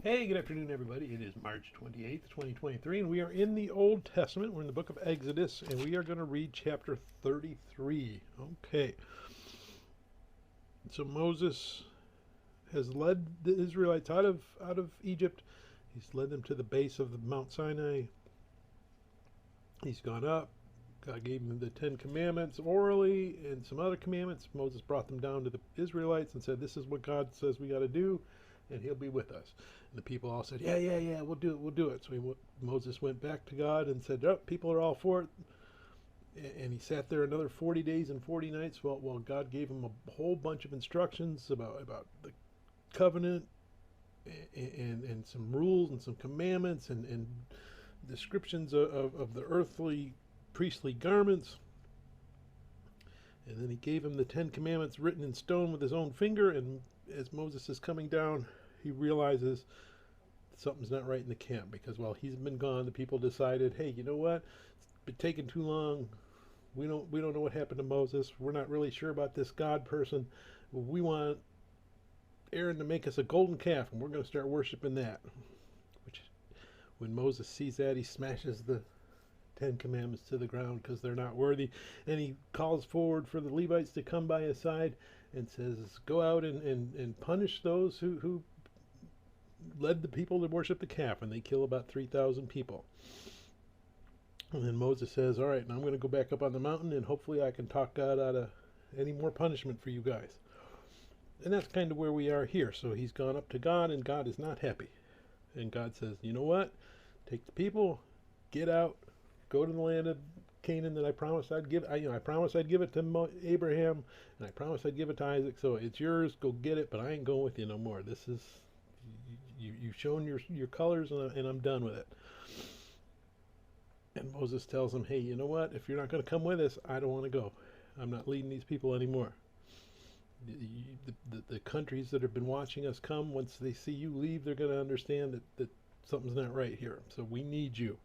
Hey, good afternoon, everybody. It is March 28th, 2023, and we are in the Old Testament. We're in the book of Exodus, and we are going to read chapter 33. Okay. So Moses has led the Israelites out of Egypt. He's led them to the base of the Mount Sinai. He's gone up. God gave him the 10 Commandments orally and some other commandments. Moses brought them down to the Israelites and said, this is what God says we got to do, and he'll be with us. And the people all said, yeah, we'll do it. So Moses went back to God and said, oh, people are all for it. And he sat there another 40 days and 40 nights while God gave him a whole bunch of instructions about the covenant and some rules and some commandments and descriptions of the earthly priestly garments. And then he gave him the 10 Commandments written in stone with his own finger. And as Moses is coming down, he realizes something's not right in the camp, because while he's been gone, the people decided, hey, you know what? It's been taking too long. We don't know what happened to Moses. We're not really sure about this God person. We want Aaron to make us a golden calf, and we're going to start worshiping that. Which, when Moses sees that, he smashes the 10 Commandments to the ground because they're not worthy. And he calls forward for the Levites to come by his side and says, go out and punish those who led the people to worship the calf. And they kill about 3,000 people. And then Moses says, all right, now I'm going to go back up on the mountain, and hopefully I can talk God out of any more punishment for you guys. And that's kind of where we are here. So he's gone up to God, and God is not happy. And God says, you know what? Take the people, get out, go to the land of Canaan that I promised I'd give. I promised I'd give it to Abraham, and I promised I'd give it to Isaac. So it's yours. Go get it. But I ain't going with you no more. This is you've shown your colors, and I'm done with it. And Moses tells him, hey, you know what? If you're not going to come with us, I don't want to go. I'm not leading these people anymore. The countries that have been watching us come, once they see you leave, they're going to understand that something's not right here. So we need you.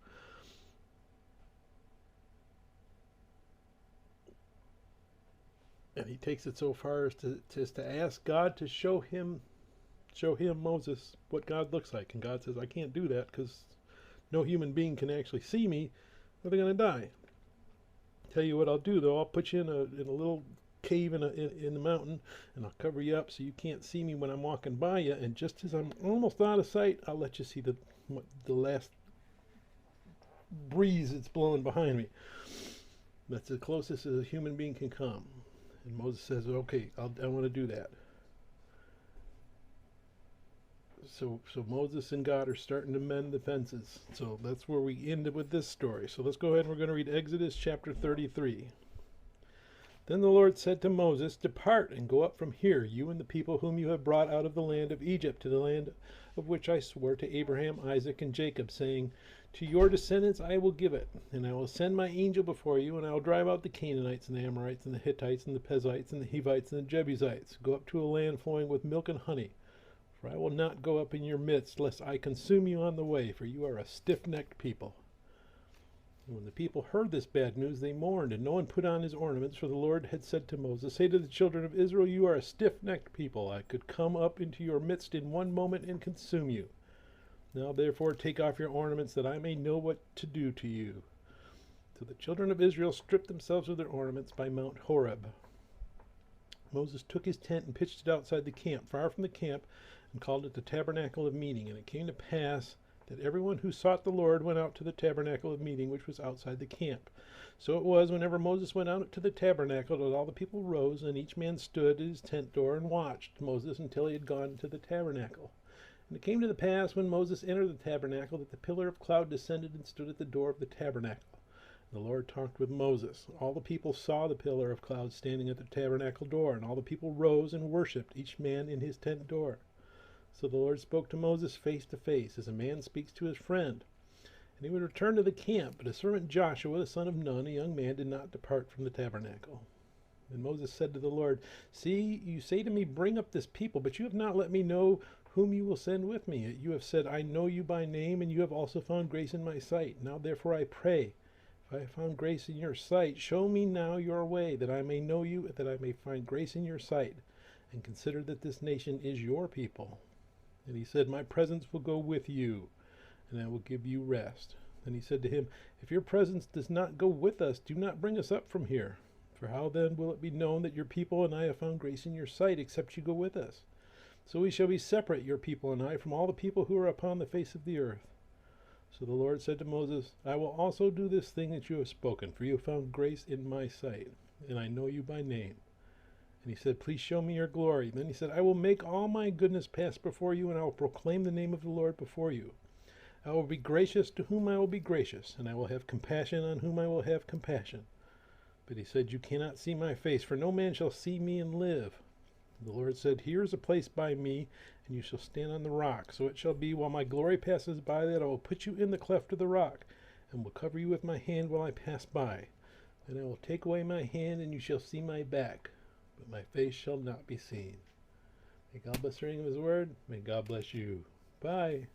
And he takes it so far as to ask God to show him, Moses, what God looks like. And God says, I can't do that because no human being can actually see me, or they're going to die. Tell you what I'll do, though. I'll put you in a little cave in the mountain, and I'll cover you up so you can't see me when I'm walking by you. And just as I'm almost out of sight, I'll let you see the last breeze that's blowing behind me. That's the closest as a human being can come. And Moses says, okay, I want to do that. So Moses and God are starting to mend the fences. So that's where we ended with this story. So let's go ahead and we're going to read Exodus chapter 33. Then the Lord said to Moses, depart and go up from here, you and the people whom you have brought out of the land of Egypt, to the land of which I swore to Abraham, Isaac, and Jacob, saying, to your descendants I will give it, and I will send my angel before you, and I will drive out the Canaanites, and the Amorites, and the Hittites, and the Perizzites, and the Hivites, and the Jebusites. Go up to a land flowing with milk and honey. For I will not go up in your midst, lest I consume you on the way, for you are a stiff-necked people. And when the people heard this bad news, they mourned, and no one put on his ornaments, for the Lord had said to Moses, say to the children of Israel, you are a stiff-necked people. I could come up into your midst in one moment and consume you. Now therefore take off your ornaments, that I may know what to do to you. So the children of Israel stripped themselves of their ornaments by Mount Horeb. Moses took his tent and pitched it outside the camp, far from the camp, and called it the tabernacle of meeting. And it came to pass that everyone who sought the Lord went out to the tabernacle of meeting, which was outside the camp. So it was, whenever Moses went out to the tabernacle, that all the people rose, and each man stood at his tent door and watched Moses until he had gone to the tabernacle. And it came to the pass, when Moses entered the tabernacle, that the pillar of cloud descended and stood at the door of the tabernacle. And the Lord talked with Moses. All the people saw the pillar of cloud standing at the tabernacle door, and all the people rose and worshipped, each man in his tent door. So the Lord spoke to Moses face to face, as a man speaks to his friend. And he would return to the camp, but his servant Joshua, the son of Nun, a young man, did not depart from the tabernacle. And Moses said to the Lord, see, you say to me, bring up this people, but you have not let me know whom you will send with me. You have said, I know you by name, and you have also found grace in my sight. Now therefore I pray, if I have found grace in your sight, show me now your way, that I may know you, that I may find grace in your sight, and consider that this nation is your people. And he said, my presence will go with you, and I will give you rest. Then he said to him, if your presence does not go with us, do not bring us up from here. For how then will it be known that your people and I have found grace in your sight, except you go with us? So we shall be separate, your people and I, from all the people who are upon the face of the earth. So the Lord said to Moses, I will also do this thing that you have spoken, for you have found grace in my sight, and I know you by name. And he said, please show me your glory. Then he said, I will make all my goodness pass before you, and I will proclaim the name of the Lord before you. I will be gracious to whom I will be gracious, and I will have compassion on whom I will have compassion. But he said, you cannot see my face, for no man shall see me and live. The Lord said, here is a place by me, and you shall stand on the rock. So it shall be, while my glory passes by, that I will put you in the cleft of the rock, and will cover you with my hand while I pass by. Then I will take away my hand, and you shall see my back, but my face shall not be seen. May God bless the reading of his word. May God bless you. Bye.